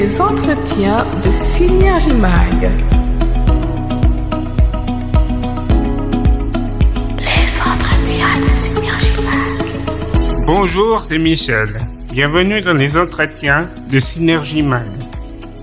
Les entretiens de Synergie Mag. Les entretiens de Synergie Mag. Bonjour, c'est Michel. Bienvenue dans les entretiens de Synergie Mag.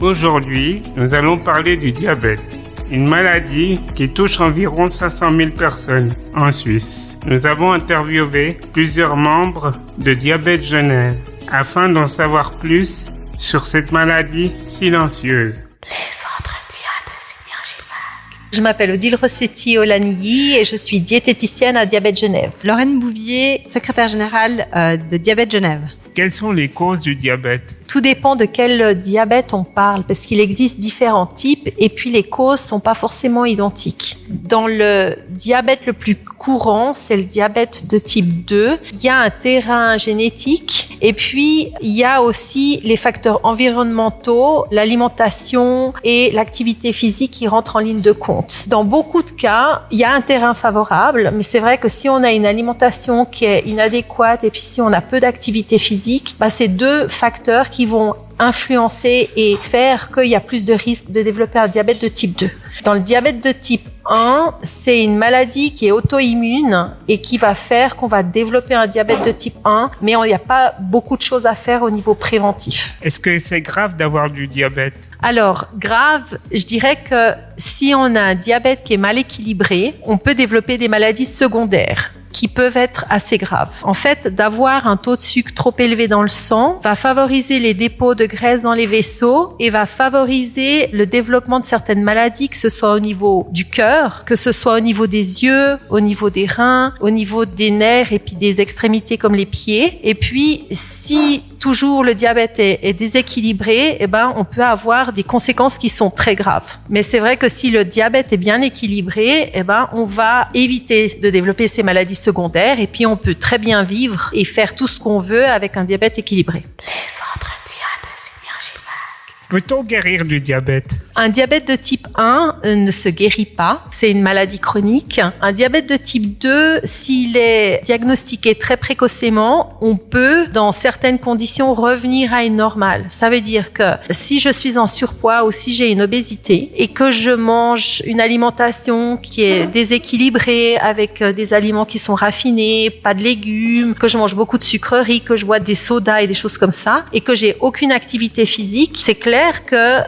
Aujourd'hui, nous allons parler du diabète, une maladie qui touche environ 500 000 personnes en Suisse. Nous avons interviewé plusieurs membres de Diabète Genève afin d'en savoir plus sur cette maladie silencieuse. Les entretiens de Synergie Mag. Je m'appelle Odile Rossetti-Olanilly et je suis diététicienne à Diabète Genève. Lorraine Bouvier, secrétaire générale de Diabète Genève. Quelles sont les causes du diabète ? Tout dépend de quel diabète on parle, parce qu'il existe différents types et puis les causes sont pas forcément identiques. Dans le diabète le plus courant, c'est le diabète de type 2. Il y a un terrain génétique et puis il y a aussi les facteurs environnementaux, l'alimentation et l'activité physique qui rentrent en ligne de compte. Dans beaucoup de cas, il y a un terrain favorable, mais c'est vrai que si on a une alimentation qui est inadéquate et puis si on a peu d'activité physique, c'est deux facteurs qui vont influencer et faire qu'il y a plus de risques de développer un diabète de type 2. Dans le diabète de type 1, c'est une maladie qui est auto-immune et qui va faire qu'on va développer un diabète de type 1, mais il n'y a pas beaucoup de choses à faire au niveau préventif. Est-ce que c'est grave d'avoir du diabète ? Alors, grave, je dirais que si on a un diabète qui est mal équilibré, on peut développer des maladies secondaires qui peuvent être assez graves. En fait, d'avoir un taux de sucre trop élevé dans le sang va favoriser les dépôts de graisse dans les vaisseaux et va favoriser le développement de certaines maladies, que ce soit au niveau du cœur, que ce soit au niveau des yeux, au niveau des reins, au niveau des nerfs et puis des extrémités comme les pieds. Et puis, si toujours le diabète est déséquilibré, on peut avoir des conséquences qui sont très graves. Mais c'est vrai que si le diabète est bien équilibré, on va éviter de développer ces maladies secondaires et puis on peut très bien vivre et faire tout ce qu'on veut avec un diabète équilibré. Les entretiens de Synergie Mag. Peut-on guérir du diabète ? Un diabète de type 1 ne se guérit pas, c'est une maladie chronique. Un diabète de type 2, s'il est diagnostiqué très précocement, on peut, dans certaines conditions, revenir à une normale. Ça veut dire que si je suis en surpoids ou si j'ai une obésité et que je mange une alimentation qui est déséquilibrée avec des aliments qui sont raffinés, pas de légumes, que je mange beaucoup de sucreries, que je bois des sodas et des choses comme ça, et que j'ai aucune activité physique, c'est clair que,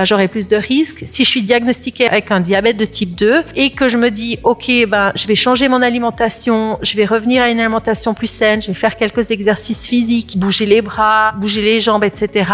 j'aurai plus de risques. Si je suis diagnostiquée avec un diabète de type 2 et que je me dis, je vais changer mon alimentation, je vais revenir à une alimentation plus saine, je vais faire quelques exercices physiques, bouger les bras, bouger les jambes, etc.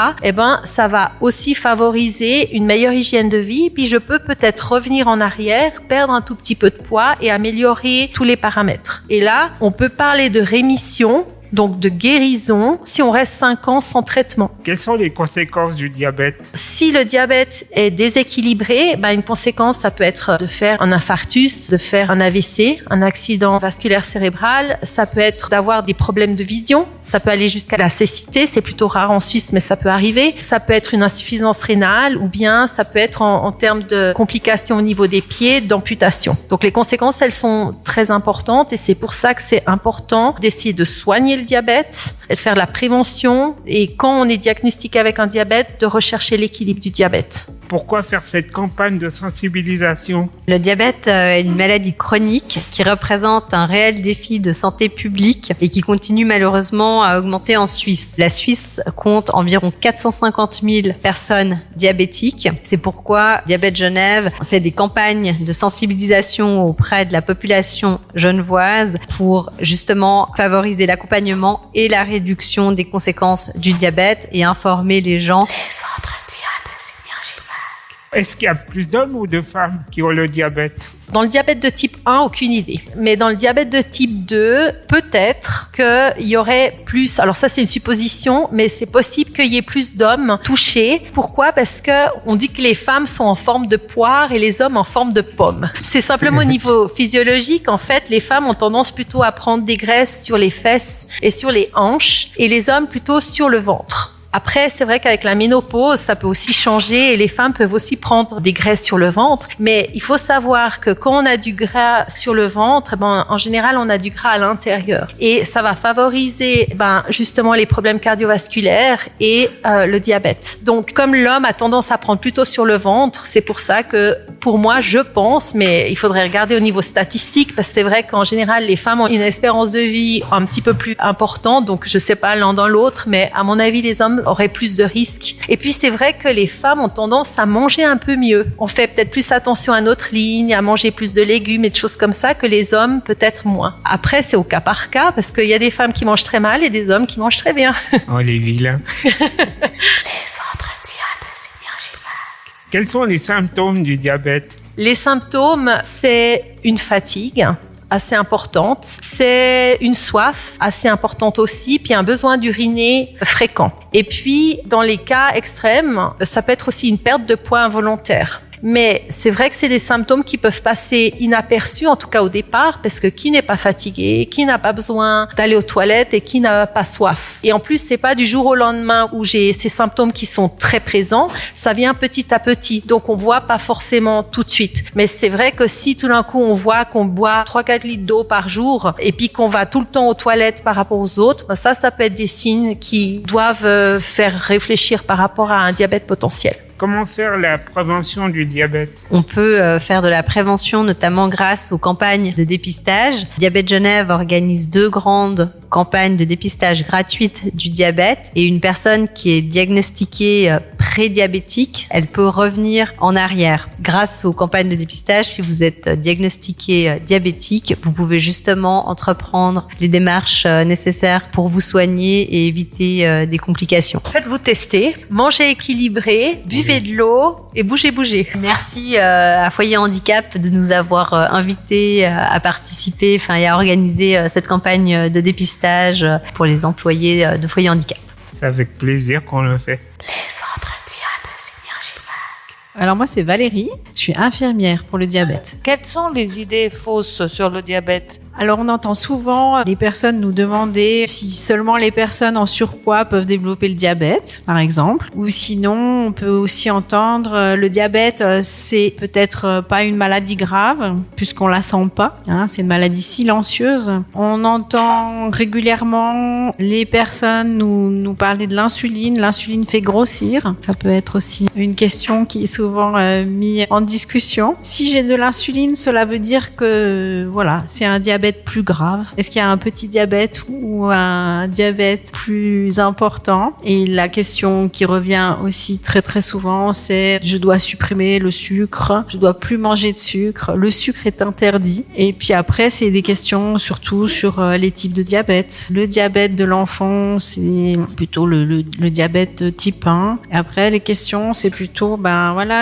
Ça va aussi favoriser une meilleure hygiène de vie. Puis je peux peut-être revenir en arrière, perdre un tout petit peu de poids et améliorer tous les paramètres. Et là, on peut parler de rémission, donc de guérison, si on reste 5 ans sans traitement. Quelles sont les conséquences du diabète ? Si le diabète est déséquilibré, une conséquence, ça peut être de faire un infarctus, de faire un AVC, un accident vasculaire cérébral. Ça peut être d'avoir des problèmes de vision. Ça peut aller jusqu'à la cécité. C'est plutôt rare en Suisse, mais ça peut arriver. Ça peut être une insuffisance rénale ou bien ça peut être en termes de complications au niveau des pieds, d'amputation. Donc les conséquences, elles sont très importantes et c'est pour ça que c'est important d'essayer de soigner le diabète et de faire de la prévention et quand on est diagnostiqué avec un diabète, de rechercher l'équilibre du diabète. Pourquoi faire cette campagne de sensibilisation ? Le diabète est une maladie chronique qui représente un réel défi de santé publique et qui continue malheureusement à augmenter en Suisse. La Suisse compte environ 450 000 personnes diabétiques. C'est pourquoi Diabète Genève fait des campagnes de sensibilisation auprès de la population genevoise pour justement favoriser l'accompagnement et la réduction des conséquences du diabète et informer les gens. Les entretiens de Synergie Mag. Est-ce qu'il y a plus d'hommes ou de femmes qui ont le diabète ? Dans le diabète de type 1, aucune idée. Mais dans le diabète de type 2, peut-être qu'il y aurait plus, alors ça c'est une supposition, mais c'est possible qu'il y ait plus d'hommes touchés. Pourquoi ? Parce que on dit que les femmes sont en forme de poire et les hommes en forme de pomme. C'est simplement au niveau physiologique, en fait, les femmes ont tendance plutôt à prendre des graisses sur les fesses et sur les hanches et les hommes plutôt sur le ventre. Après, c'est vrai qu'avec la ménopause, ça peut aussi changer et les femmes peuvent aussi prendre des graisses sur le ventre. Mais il faut savoir que quand on a du gras sur le ventre, en général, on a du gras à l'intérieur. Et ça va favoriser justement les problèmes cardiovasculaires et le diabète. Donc, comme l'homme a tendance à prendre plutôt sur le ventre, c'est pour ça que, pour moi, je pense, mais il faudrait regarder au niveau statistique, parce que c'est vrai qu'en général, les femmes ont une espérance de vie un petit peu plus importante. Donc, je sais pas l'un dans l'autre, mais à mon avis, les hommes auraient plus de risques. Et puis, c'est vrai que les femmes ont tendance à manger un peu mieux. On fait peut-être plus attention à notre ligne, à manger plus de légumes et de choses comme ça que les hommes, peut-être moins. Après, c'est au cas par cas, parce qu'il y a des femmes qui mangent très mal et des hommes qui mangent très bien. Oh, les vilains. Les entretiens de Synergie Mag. Quels sont les symptômes du diabète? Les symptômes, c'est une fatigue assez importante, c'est une soif assez importante aussi, puis un besoin d'uriner fréquent. Et puis, dans les cas extrêmes, ça peut être aussi une perte de poids involontaire. Mais c'est vrai que c'est des symptômes qui peuvent passer inaperçus, en tout cas au départ, parce que qui n'est pas fatigué, qui n'a pas besoin d'aller aux toilettes et qui n'a pas soif. Et en plus, c'est pas du jour au lendemain où j'ai ces symptômes qui sont très présents, ça vient petit à petit. Donc on voit pas forcément tout de suite. Mais c'est vrai que si tout d'un coup on voit qu'on boit 3-4 litres d'eau par jour et puis qu'on va tout le temps aux toilettes par rapport aux autres, ça peut être des signes qui doivent faire réfléchir par rapport à un diabète potentiel. Comment faire la prévention du diabète? On peut faire de la prévention, notamment grâce aux campagnes de dépistage. Diabète Genève organise 2 grandes campagnes de dépistage gratuites du diabète. Et une personne qui est diagnostiquée prédiabétique, elle peut revenir en arrière. Grâce aux campagnes de dépistage, si vous êtes diagnostiqué diabétique, vous pouvez justement entreprendre les démarches nécessaires pour vous soigner et éviter des complications. Faites-vous tester, mangez équilibré, buvez de l'eau et bougez. Merci à Foyer Handicap de nous avoir invités à participer et à organiser cette campagne de dépistage pour les employés de Foyer Handicap. C'est avec plaisir qu'on le fait. Les entretiens de Synergie Mag. Alors moi, c'est Valérie. Je suis infirmière pour le diabète. Quelles sont les idées fausses sur le diabète? Alors on entend souvent les personnes nous demander si seulement les personnes en surpoids peuvent développer le diabète, par exemple. Ou sinon, on peut aussi entendre le diabète, c'est peut-être pas une maladie grave, puisqu'on la sent pas. C'est une maladie silencieuse. On entend régulièrement les personnes nous parler de l'insuline. L'insuline fait grossir. Ça peut être aussi une question qui est souvent mise en discussion. Si j'ai de l'insuline, cela veut dire que c'est un diabète plus grave? Est-ce qu'il y a un petit diabète ou un diabète plus important? Et la question qui revient aussi très très souvent, c'est je dois supprimer le sucre, je dois plus manger de sucre, le sucre est interdit. Et puis après, c'est des questions surtout sur les types de diabète. Le diabète de l'enfant, c'est plutôt le diabète type 1. Et après, les questions, c'est plutôt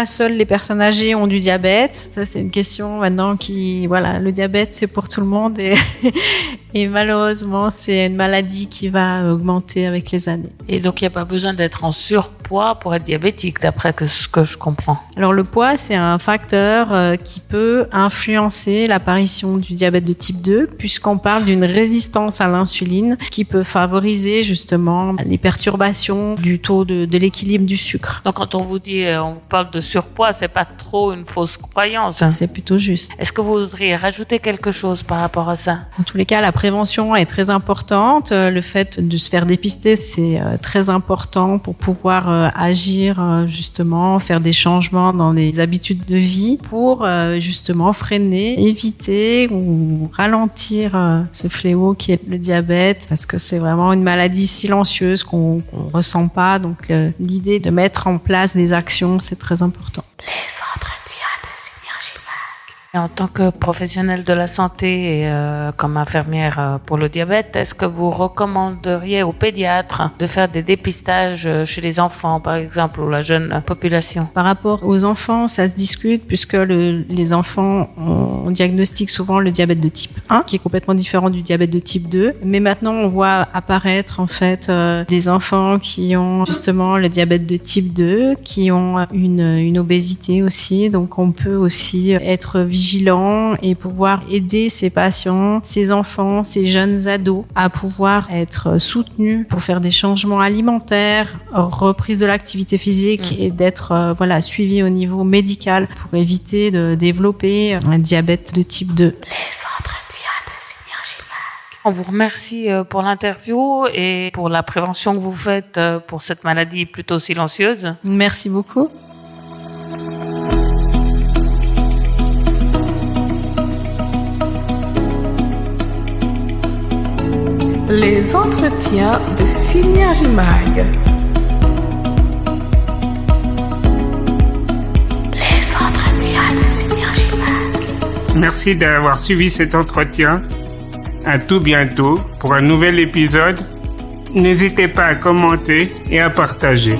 seules les personnes âgées ont du diabète. Ça, c'est une question maintenant le diabète, c'est pour tout le monde. Et malheureusement, c'est une maladie qui va augmenter avec les années. Et donc, il n'y a pas besoin d'être en surpoids pour être diabétique, d'après ce que je comprends. Alors, le poids, c'est un facteur qui peut influencer l'apparition du diabète de type 2, puisqu'on parle d'une résistance à l'insuline qui peut favoriser justement les perturbations du taux de l'équilibre du sucre. Donc, quand on vous parle de surpoids, c'est pas trop une fausse croyance. C'est plutôt juste. Est-ce que vous voudriez rajouter quelque chose par rapport à ça? En tous les cas, la prévention est très importante. Le fait de se faire dépister, c'est très important pour pouvoir agir justement, faire des changements dans les habitudes de vie pour justement freiner, éviter ou ralentir ce fléau qui est le diabète, parce que c'est vraiment une maladie silencieuse qu'on ressent pas. Donc l'idée de mettre en place des actions, c'est très important. Les entretiens de Synergie Mag. Et en tant que professionnelle de la santé et comme infirmière pour le diabète, est-ce que vous recommanderiez aux pédiatres de faire des dépistages chez les enfants, par exemple, ou la jeune population? Par rapport aux enfants, ça se discute puisque les enfants, on diagnostique souvent le diabète de type 1, qui est complètement différent du diabète de type 2. Mais maintenant, on voit apparaître en fait des enfants qui ont justement le diabète de type 2, qui ont une obésité aussi. Donc, on peut aussi être vigilant vigilant et pouvoir aider ces patients, ces enfants, ces jeunes ados à pouvoir être soutenus pour faire des changements alimentaires, reprise de l'activité physique et d'être suivis au niveau médical pour éviter de développer un diabète de type 2. Les entretiens de Synergie Mag. On vous remercie pour l'interview et pour la prévention que vous faites pour cette maladie plutôt silencieuse. Merci beaucoup. Les entretiens de Synergie Mag. Les entretiens de Synergie Mag. Merci d'avoir suivi cet entretien. À tout bientôt pour un nouvel épisode. N'hésitez pas à commenter et à partager.